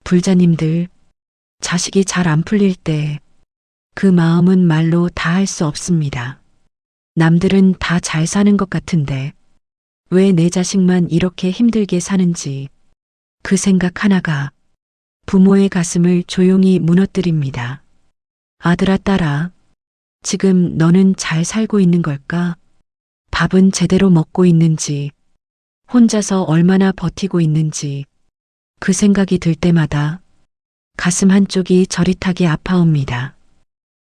불자님들, 자식이 잘 안 풀릴 때 그 마음은 말로 다 할 수 없습니다. 남들은 다 잘 사는 것 같은데 왜 내 자식만 이렇게 힘들게 사는지 그 생각 하나가 부모의 가슴을 조용히 무너뜨립니다. 아들아, 딸아, 지금 너는 잘 살고 있는 걸까? 밥은 제대로 먹고 있는지, 혼자서 얼마나 버티고 있는지 그 생각이 들 때마다 가슴 한쪽이 저릿하게 아파옵니다.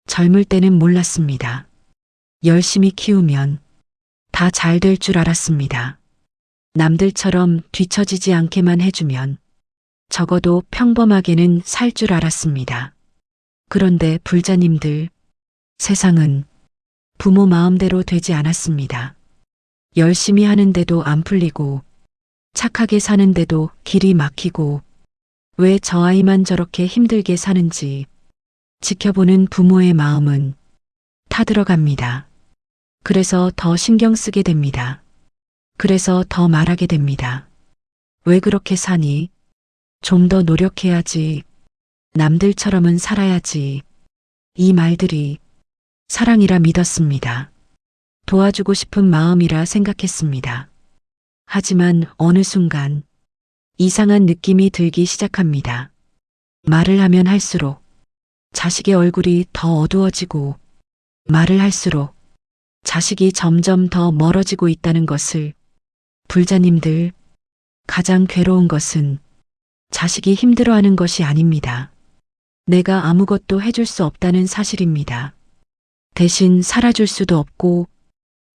젊을 때는 몰랐습니다. 열심히 키우면 다 잘 될 줄 알았습니다. 남들처럼 뒤처지지 않게만 해주면 적어도 평범하게는 살 줄 알았습니다. 그런데 불자님들, 세상은 부모 마음대로 되지 않았습니다. 열심히 하는데도 안 풀리고 착하게 사는데도 길이 막히고 왜 저 아이만 저렇게 힘들게 사는지 지켜보는 부모의 마음은 타들어갑니다. 그래서 더 신경 쓰게 됩니다. 그래서 더 말하게 됩니다. 왜 그렇게 사니? 좀 더 노력해야지. 남들처럼은 살아야지. 이 말들이 사랑이라 믿었습니다. 도와주고 싶은 마음이라 생각했습니다. 하지만 어느 순간 이상한 느낌이 들기 시작합니다. 말을 하면 할수록 자식의 얼굴이 더 어두워지고 말을 할수록 자식이 점점 더 멀어지고 있다는 것을 불자님들, 가장 괴로운 것은 자식이 힘들어하는 것이 아닙니다. 내가 아무것도 해줄 수 없다는 사실입니다. 대신 살아줄 수도 없고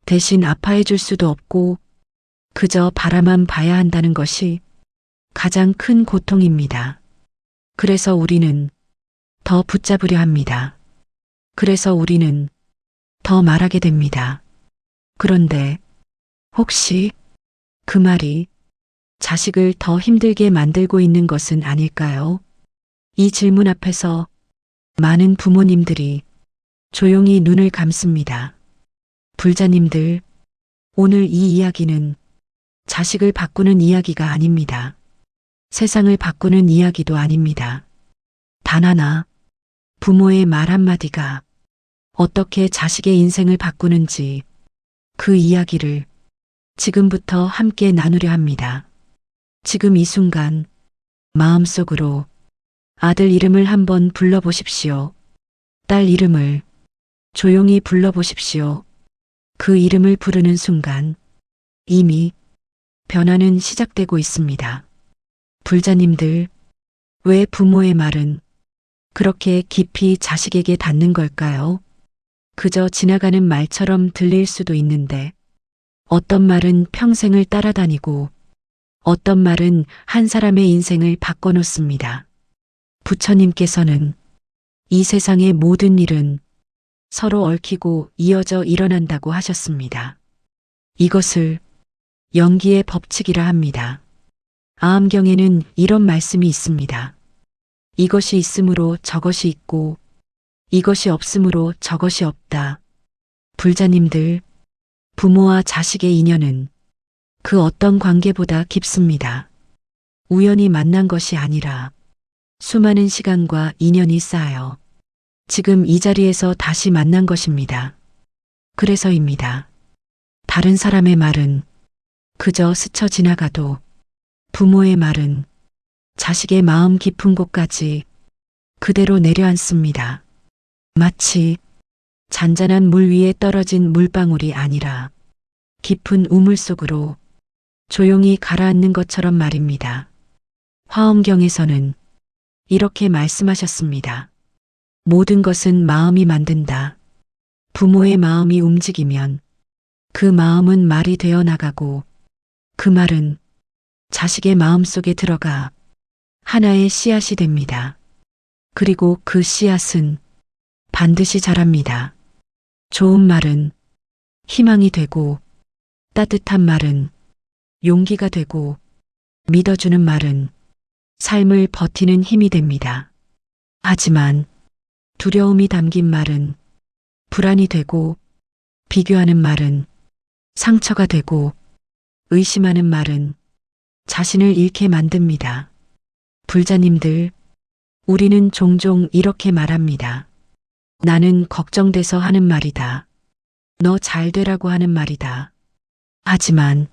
대신 아파해줄 수도 없고 그저 바라만 봐야 한다는 것이 가장 큰 고통입니다. 그래서 우리는 더 붙잡으려 합니다. 그래서 우리는 더 말하게 됩니다. 그런데 혹시 그 말이 자식을 더 힘들게 만들고 있는 것은 아닐까요? 이 질문 앞에서 많은 부모님들이 조용히 눈을 감습니다. 불자님들, 오늘 이 이야기는 자식을 바꾸는 이야기가 아닙니다. 세상을 바꾸는 이야기도 아닙니다. 단 하나, 부모의 말 한마디가 어떻게 자식의 인생을 바꾸는지 그 이야기를 지금부터 함께 나누려 합니다. 지금 이 순간 마음속으로 아들 이름을 한번 불러보십시오. 딸 이름을 조용히 불러보십시오. 그 이름을 부르는 순간 이미 변화는 시작되고 있습니다. 불자님들, 왜 부모의 말은 그렇게 깊이 자식에게 닿는 걸까요? 그저 지나가는 말처럼 들릴 수도 있는데 어떤 말은 평생을 따라다니고 어떤 말은 한 사람의 인생을 바꿔놓습니다. 부처님께서는 이 세상의 모든 일은 서로 얽히고 이어져 일어난다고 하셨습니다. 이것을 연기의 법칙이라 합니다. 아함경에는 이런 말씀이 있습니다. 이것이 있으므로 저것이 있고 이것이 없으므로 저것이 없다. 불자님들, 부모와 자식의 인연은 그 어떤 관계보다 깊습니다. 우연히 만난 것이 아니라 수많은 시간과 인연이 쌓여 지금 이 자리에서 다시 만난 것입니다. 그래서입니다. 다른 사람의 말은 그저 스쳐 지나가도 부모의 말은 자식의 마음 깊은 곳까지 그대로 내려앉습니다. 마치 잔잔한 물 위에 떨어진 물방울이 아니라 깊은 우물 속으로 조용히 가라앉는 것처럼 말입니다. 화엄경에서는 이렇게 말씀하셨습니다. 모든 것은 마음이 만든다. 부모의 마음이 움직이면 그 마음은 말이 되어 나가고 그 말은 자식의 마음 속에 들어가 하나의 씨앗이 됩니다. 그리고 그 씨앗은 반드시 자랍니다. 좋은 말은 희망이 되고 따뜻한 말은 용기가 되고 믿어주는 말은 삶을 버티는 힘이 됩니다. 하지만 두려움이 담긴 말은 불안이 되고 비교하는 말은 상처가 되고 의심하는 말은 자신을 잃게 만듭니다. 불자님들, 우리는 종종 이렇게 말합니다. 나는 걱정돼서 하는 말이다. 너 잘 되라고 하는 말이다. 하지만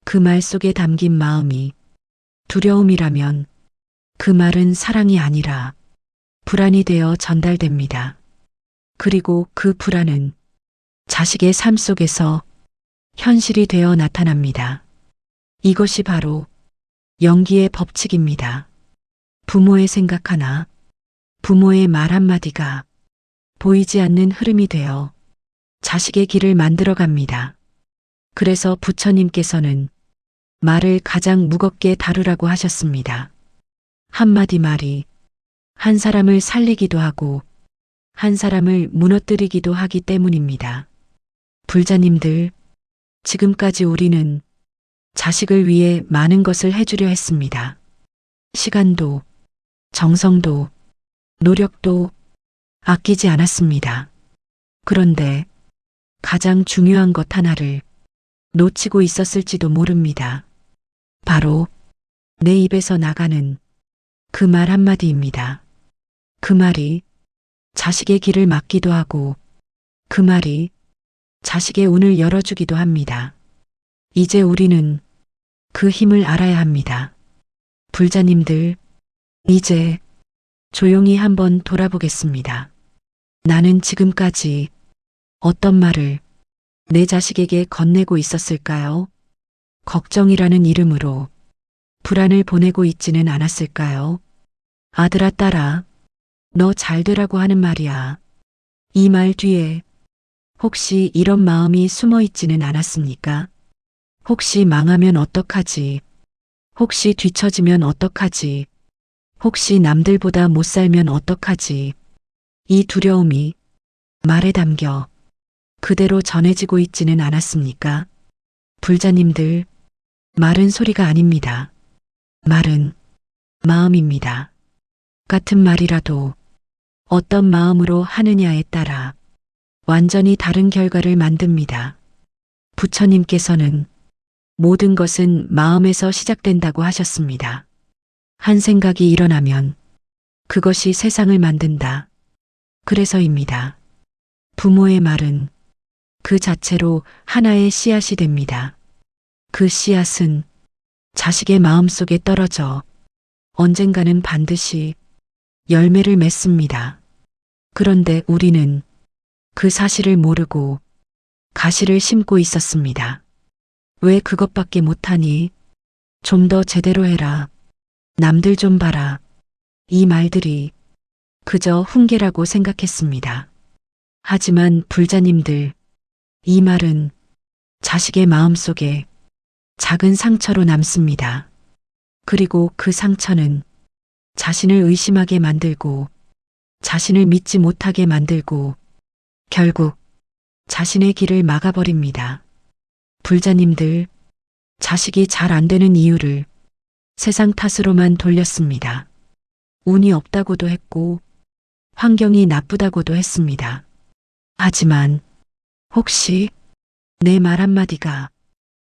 그 말 속에 담긴 마음이 두려움이라면 그 말은 사랑이 아니라 불안이 되어 전달됩니다. 그리고 그 불안은 자식의 삶 속에서 현실이 되어 나타납니다. 이것이 바로 연기의 법칙입니다. 부모의 생각 하나, 부모의 말 한마디가 보이지 않는 흐름이 되어 자식의 길을 만들어 갑니다. 그래서 부처님께서는 말을 가장 무겁게 다루라고 하셨습니다. 한마디 말이 한 사람을 살리기도 하고 한 사람을 무너뜨리기도 하기 때문입니다. 불자님들, 지금까지 우리는 자식을 위해 많은 것을 해주려 했습니다. 시간도, 정성도, 노력도 아끼지 않았습니다. 그런데 가장 중요한 것 하나를 놓치고 있었을지도 모릅니다. 바로 내 입에서 나가는 그 말 한마디입니다. 그 말이 자식의 길을 막기도 하고 그 말이 자식의 운을 열어주기도 합니다. 이제 우리는 그 힘을 알아야 합니다. 불자님들, 이제 조용히 한번 돌아보겠습니다. 나는 지금까지 어떤 말을 내 자식에게 건네고 있었을까요? 걱정이라는 이름으로 불안을 보내고 있지는 않았을까요? 아들아, 딸아, 너 잘 되라고 하는 말이야. 이 말 뒤에 혹시 이런 마음이 숨어 있지는 않았습니까? 혹시 망하면 어떡하지? 혹시 뒤처지면 어떡하지? 혹시 남들보다 못 살면 어떡하지? 이 두려움이 말에 담겨 그대로 전해지고 있지는 않았습니까? 불자님들, 말은 소리가 아닙니다. 말은 마음입니다. 같은 말이라도 어떤 마음으로 하느냐에 따라 완전히 다른 결과를 만듭니다. 부처님께서는 모든 것은 마음에서 시작된다고 하셨습니다. 한 생각이 일어나면 그것이 세상을 만든다. 그래서입니다. 부모의 말은 그 자체로 하나의 씨앗이 됩니다. 그 씨앗은 자식의 마음속에 떨어져 언젠가는 반드시 열매를 맺습니다. 그런데 우리는 그 사실을 모르고 가시를 심고 있었습니다. 왜 그것밖에 못하니? 좀 더 제대로 해라. 남들 좀 봐라. 이 말들이 그저 훈계라고 생각했습니다. 하지만 불자님들, 이 말은 자식의 마음속에 작은 상처로 남습니다. 그리고 그 상처는 자신을 의심하게 만들고 자신을 믿지 못하게 만들고 결국 자신의 길을 막아버립니다. 불자님들, 자식이 잘 안 되는 이유를 세상 탓으로만 돌렸습니다. 운이 없다고도 했고 환경이 나쁘다고도 했습니다. 하지만 혹시 내 말 한마디가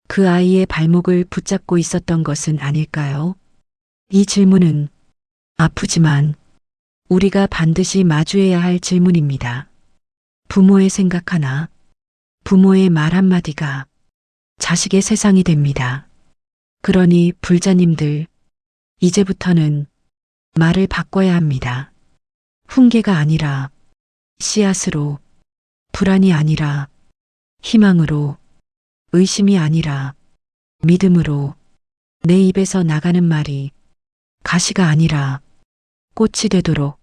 그 아이의 발목을 붙잡고 있었던 것은 아닐까요? 이 질문은 아프지만 우리가 반드시 마주해야 할 질문입니다. 부모의 생각 하나, 부모의 말 한마디가 자식의 세상이 됩니다. 그러니 불자님들, 이제부터는 말을 바꿔야 합니다. 훈계가 아니라 씨앗으로, 불안이 아니라 희망으로, 의심이 아니라 믿음으로 내 입에서 나가는 말이 가시가 아니라 꽃이 되도록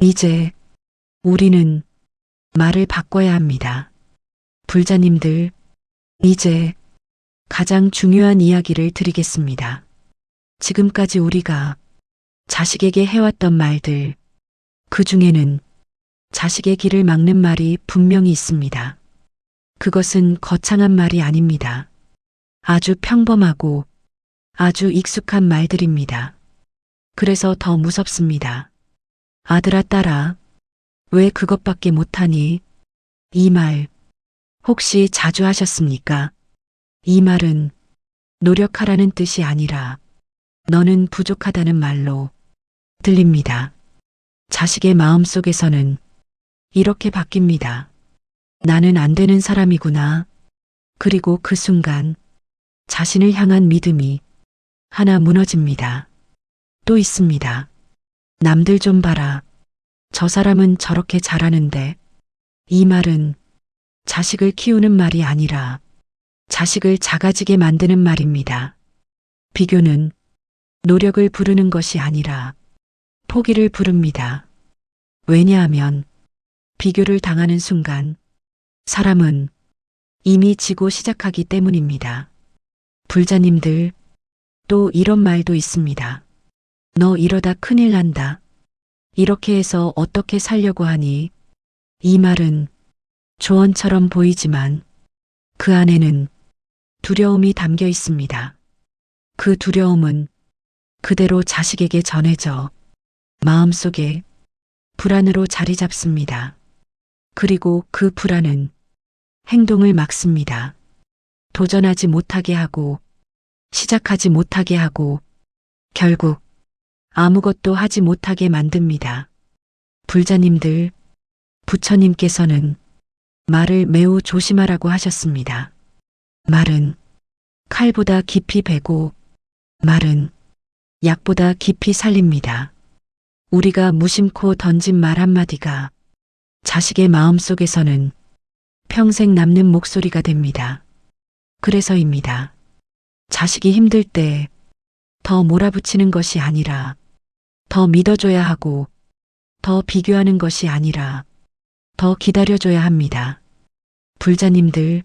이제 우리는 말을 바꿔야 합니다. 불자님들, 이제 가장 중요한 이야기를 드리겠습니다. 지금까지 우리가 자식에게 해왔던 말들, 그 중에는 자식의 길을 막는 말이 분명히 있습니다. 그것은 거창한 말이 아닙니다. 아주 평범하고 아주 익숙한 말들입니다. 그래서 더 무섭습니다. 아들아, 딸아, 왜 그것밖에 못하니? 이 말 혹시 자주 하셨습니까? 이 말은 노력하라는 뜻이 아니라 너는 부족하다는 말로 들립니다. 자식의 마음속에서는 이렇게 바뀝니다. 나는 안 되는 사람이구나. 그리고 그 순간 자신을 향한 믿음이 하나 무너집니다. 또 있습니다. 남들 좀 봐라. 저 사람은 저렇게 잘하는데. 이 말은 자식을 키우는 말이 아니라 자식을 작아지게 만드는 말입니다. 비교는 노력을 부르는 것이 아니라 포기를 부릅니다. 왜냐하면 비교를 당하는 순간 사람은 이미 지고 시작하기 때문입니다. 불자님들, 또 이런 말도 있습니다. 너 이러다 큰일 난다. 이렇게 해서 어떻게 살려고 하니? 이 말은 조언처럼 보이지만 그 안에는 두려움이 담겨 있습니다. 그 두려움은 그대로 자식에게 전해져 마음속에 불안으로 자리 잡습니다. 그리고 그 불안은 행동을 막습니다. 도전하지 못하게 하고 시작하지 못하게 하고 결국 아무것도 하지 못하게 만듭니다. 불자님들, 부처님께서는 말을 매우 조심하라고 하셨습니다. 말은 칼보다 깊이 베고 말은 약보다 깊이 살립니다. 우리가 무심코 던진 말 한마디가 자식의 마음속에서는 평생 남는 목소리가 됩니다. 그래서입니다. 자식이 힘들 때 더 몰아붙이는 것이 아니라 더 믿어줘야 하고 더 비교하는 것이 아니라 더 기다려줘야 합니다. 불자님들,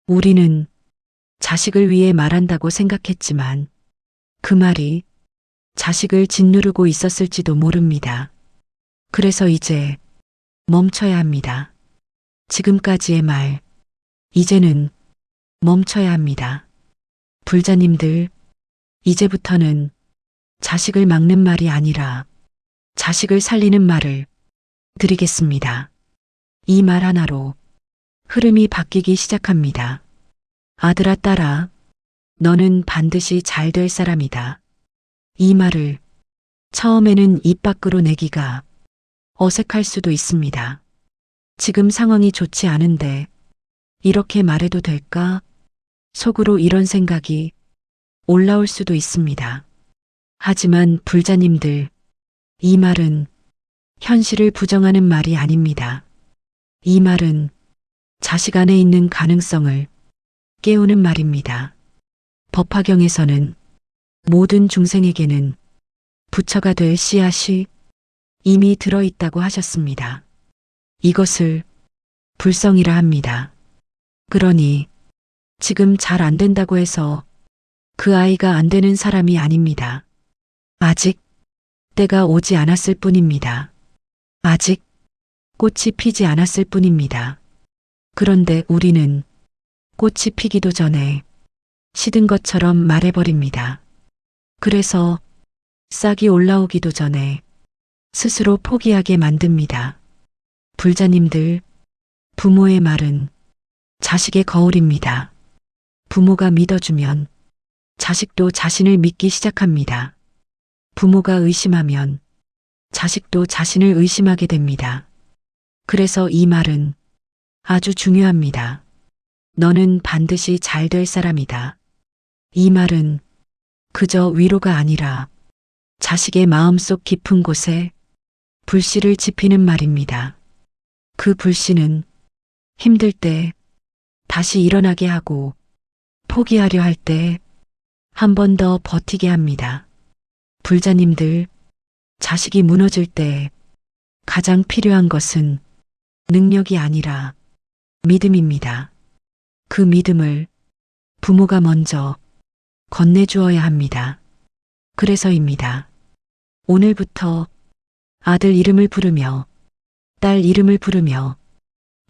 우리는 자식을 위해 말한다고 생각했지만 그 말이 자식을 짓누르고 있었을지도 모릅니다. 그래서 이제 멈춰야 합니다. 지금까지의 말, 이제는 멈춰야 합니다. 불자님들, 이제부터는 자식을 막는 말이 아니라 자식을 살리는 말을 드리겠습니다. 이 말 하나로 흐름이 바뀌기 시작합니다. 아들아 딸아, 너는 반드시 잘 될 사람이다. 이 말을 처음에는 입 밖으로 내기가 어색할 수도 있습니다. 지금 상황이 좋지 않은데 이렇게 말해도 될까? 속으로 이런 생각이 올라올 수도 있습니다. 하지만 불자님들, 이 말은 현실을 부정하는 말이 아닙니다. 이 말은 자식 안에 있는 가능성을 깨우는 말입니다. 법화경에서는 모든 중생에게는 부처가 될 씨앗이 이미 들어있다고 하셨습니다. 이것을 불성이라 합니다. 그러니 지금 잘 안 된다고 해서 그 아이가 안 되는 사람이 아닙니다. 아직 때가 오지 않았을 뿐입니다. 아직 꽃이 피지 않았을 뿐입니다. 그런데 우리는 꽃이 피기도 전에 시든 것처럼 말해버립니다. 그래서 싹이 올라오기도 전에 스스로 포기하게 만듭니다. 불자님들, 부모의 말은 자식의 거울입니다. 부모가 믿어주면 자식도 자신을 믿기 시작합니다. 부모가 의심하면 자식도 자신을 의심하게 됩니다. 그래서 이 말은 아주 중요합니다. 너는 반드시 잘 될 사람이다. 이 말은 그저 위로가 아니라 자식의 마음속 깊은 곳에 불씨를 지피는 말입니다. 그 불씨는 힘들 때 다시 일어나게 하고 포기하려 할 때 한 번 더 버티게 합니다. 불자님들, 자식이 무너질 때 가장 필요한 것은 능력이 아니라 믿음입니다. 그 믿음을 부모가 먼저 건네주어야 합니다. 그래서입니다. 오늘부터 아들 이름을 부르며 딸 이름을 부르며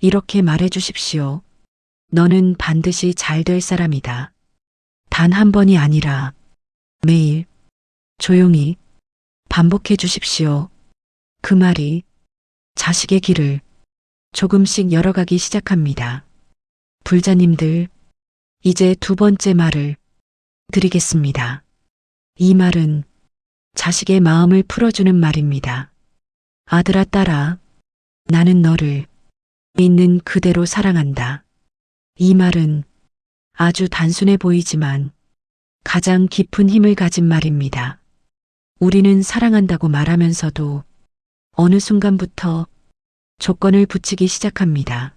이렇게 말해 주십시오. 너는 반드시 잘 될 사람이다. 단 한 번이 아니라 매일 조용히 반복해 주십시오. 그 말이 자식의 길을 조금씩 열어가기 시작합니다. 불자님들, 이제 두 번째 말을 드리겠습니다. 이 말은 자식의 마음을 풀어주는 말입니다. 아들아 딸아, 나는 너를 있는 그대로 사랑한다. 이 말은 아주 단순해 보이지만 가장 깊은 힘을 가진 말입니다. 우리는 사랑한다고 말하면서도 어느 순간부터 조건을 붙이기 시작합니다.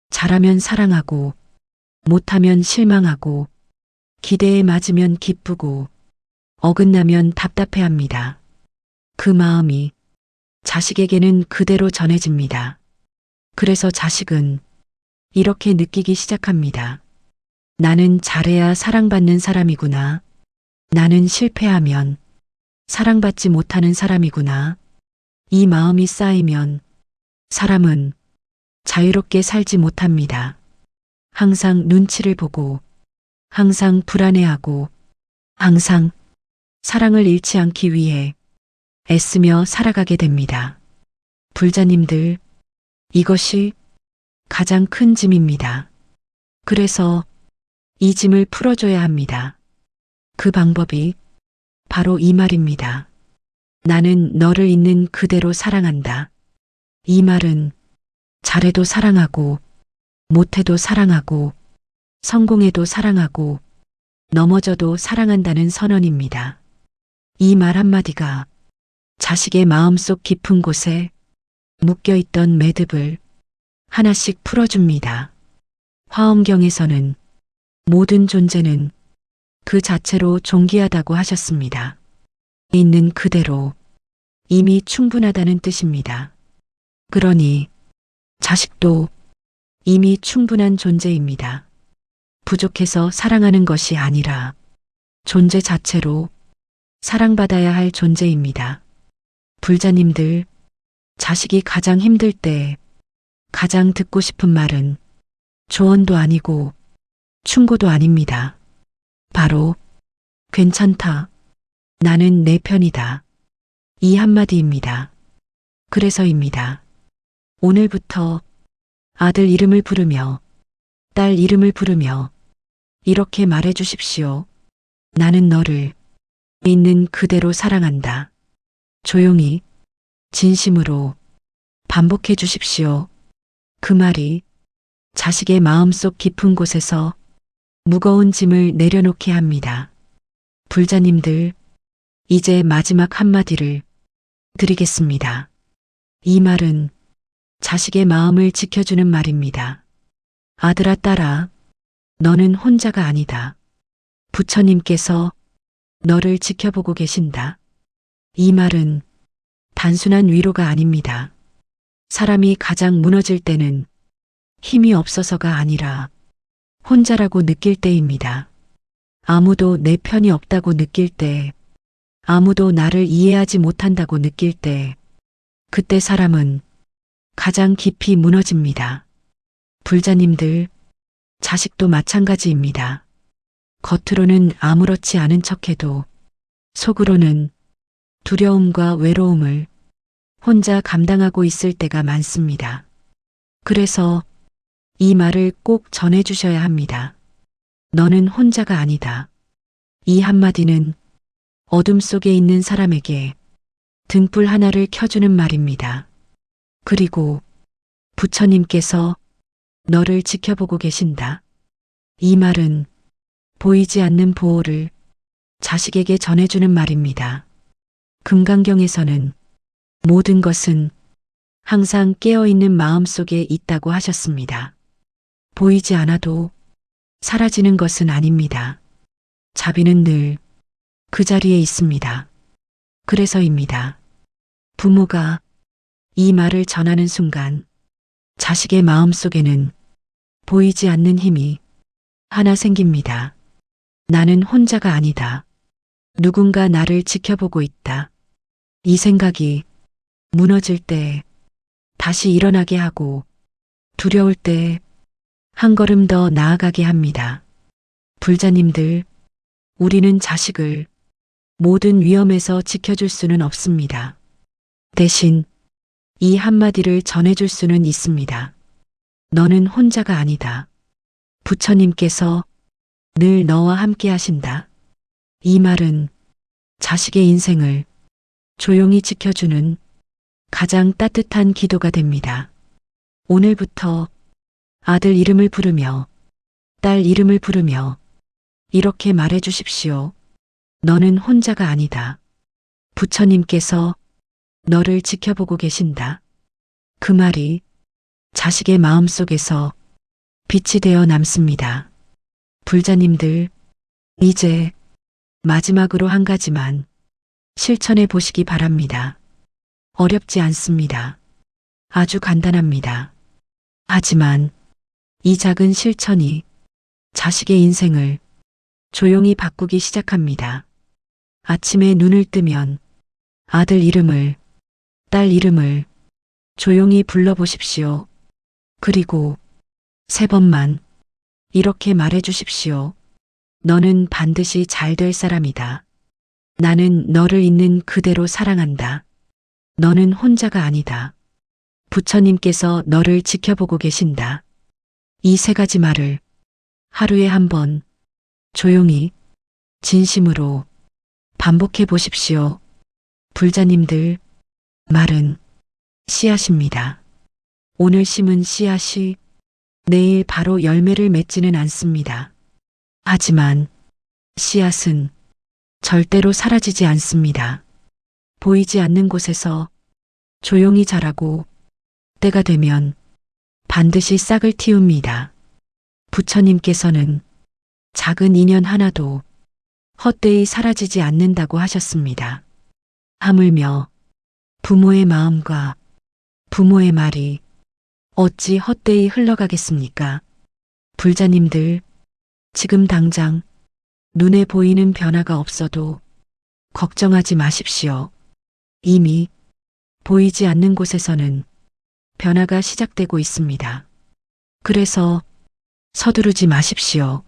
잘하면 사랑하고, 못하면 실망하고, 기대에 맞으면 기쁘고, 어긋나면 답답해합니다. 그 마음이 자식에게는 그대로 전해집니다. 그래서 자식은 이렇게 느끼기 시작합니다. 나는 잘해야 사랑받는 사람이구나. 나는 실패하면 사랑받지 못하는 사람이구나. 이 마음이 쌓이면 사람은 자유롭게 살지 못합니다. 항상 눈치를 보고, 항상 불안해하고, 항상 사랑을 잃지 않기 위해 애쓰며 살아가게 됩니다. 불자님들, 이것이 가장 큰 짐입니다. 그래서 이 짐을 풀어줘야 합니다. 그 방법이 바로 이 말입니다. 나는 너를 있는 그대로 사랑한다. 이 말은 잘해도 사랑하고, 못해도 사랑하고, 성공해도 사랑하고, 넘어져도 사랑한다는 선언입니다. 이 말 한마디가 자식의 마음속 깊은 곳에 묶여있던 매듭을 하나씩 풀어줍니다. 화엄경에서는 모든 존재는 그 자체로 존귀하다고 하셨습니다. 있는 그대로 이미 충분하다는 뜻입니다. 그러니 자식도 이미 충분한 존재입니다. 부족해서 사랑하는 것이 아니라 존재 자체로 사랑받아야 할 존재입니다. 불자님들, 자식이 가장 힘들 때 가장 듣고 싶은 말은 조언도 아니고 충고도 아닙니다. 바로 괜찮다. 나는 내 편이다. 이 한마디입니다. 그래서입니다. 오늘부터 아들 이름을 부르며 딸 이름을 부르며 이렇게 말해 주십시오. 나는 너를 있는 그대로 사랑한다. 조용히 진심으로 반복해 주십시오. 그 말이 자식의 마음속 깊은 곳에서 무거운 짐을 내려놓게 합니다. 불자님들, 이제 마지막 한마디를 드리겠습니다. 이 말은 자식의 마음을 지켜주는 말입니다. 아들아 딸아, 너는 혼자가 아니다. 부처님께서 너를 지켜보고 계신다. 이 말은 단순한 위로가 아닙니다. 사람이 가장 무너질 때는 힘이 없어서가 아니라 혼자라고 느낄 때입니다. 아무도 내 편이 없다고 느낄 때, 아무도 나를 이해하지 못한다고 느낄 때, 그때 사람은 가장 깊이 무너집니다. 불자님들, 자식도 마찬가지입니다. 겉으로는 아무렇지 않은 척해도 속으로는 두려움과 외로움을 혼자 감당하고 있을 때가 많습니다. 그래서 이 말을 꼭 전해주셔야 합니다. 너는 혼자가 아니다. 이 한마디는 어둠 속에 있는 사람에게 등불 하나를 켜주는 말입니다. 그리고 부처님께서 너를 지켜보고 계신다. 이 말은 보이지 않는 보호를 자식에게 전해주는 말입니다. 금강경에서는 모든 것은 항상 깨어있는 마음 속에 있다고 하셨습니다. 보이지 않아도 사라지는 것은 아닙니다. 자비는 늘 그 자리에 있습니다. 그래서입니다. 부모가 이 말을 전하는 순간 자식의 마음 속에는 보이지 않는 힘이 하나 생깁니다. 나는 혼자가 아니다. 누군가 나를 지켜보고 있다. 이 생각이 무너질 때 다시 일어나게 하고 두려울 때 한 걸음 더 나아가게 합니다. 불자님들, 우리는 자식을 모든 위험에서 지켜줄 수는 없습니다. 대신 이 한마디를 전해줄 수는 있습니다. 너는 혼자가 아니다. 부처님께서 늘 너와 함께 하신다. 이 말은 자식의 인생을 조용히 지켜주는 가장 따뜻한 기도가 됩니다. 오늘부터 아들 이름을 부르며 딸 이름을 부르며 이렇게 말해 주십시오. 너는 혼자가 아니다. 부처님께서 너를 지켜보고 계신다. 그 말이 자식의 마음속에서 빛이 되어 남습니다. 불자님들, 이제 마지막으로 한 가지만 실천해 보시기 바랍니다. 어렵지 않습니다. 아주 간단합니다. 하지만 이 작은 실천이 자식의 인생을 조용히 바꾸기 시작합니다. 아침에 눈을 뜨면 아들 이름을, 딸 이름을 조용히 불러보십시오. 그리고 3번만 이렇게 말해 주십시오. 너는 반드시 잘 될 사람이다. 나는 너를 있는 그대로 사랑한다. 너는 혼자가 아니다. 부처님께서 너를 지켜보고 계신다. 이 3가지 말을 하루에 한 번 조용히 진심으로 반복해 보십시오. 불자님들, 말은 씨앗입니다. 오늘 심은 씨앗이 내일 바로 열매를 맺지는 않습니다. 하지만 씨앗은 절대로 사라지지 않습니다. 보이지 않는 곳에서 조용히 자라고 때가 되면 반드시 싹을 틔웁니다. 부처님께서는 작은 인연 하나도 헛되이 사라지지 않는다고 하셨습니다. 하물며 부모의 마음과 부모의 말이 어찌 헛되이 흘러가겠습니까? 불자님들, 지금 당장 눈에 보이는 변화가 없어도 걱정하지 마십시오. 이미 보이지 않는 곳에서는 변화가 시작되고 있습니다. 그래서 서두르지 마십시오.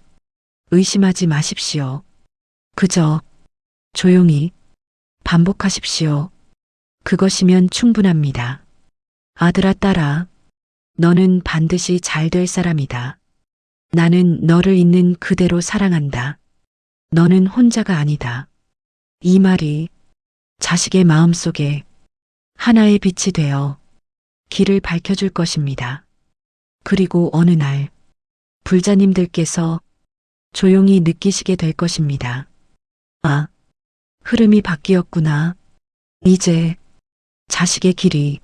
의심하지 마십시오. 그저 조용히 반복하십시오. 그것이면 충분합니다. 아들아 딸아, 너는 반드시 잘 될 사람이다. 나는 너를 있는 그대로 사랑한다. 너는 혼자가 아니다. 이 말이 자식의 마음속에 하나의 빛이 되어 길을 밝혀줄 것입니다. 그리고 어느 날 불자님들께서 조용히 느끼시게 될 것입니다. 아, 흐름이 바뀌었구나. 이제 자식의 길이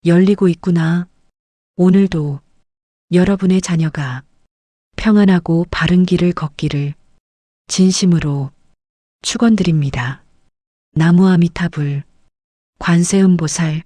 열리고 있구나. 오늘도 여러분의 자녀가 평안하고 바른 길을 걷기를 진심으로 축원드립니다. 나무아미타불, 관세음보살,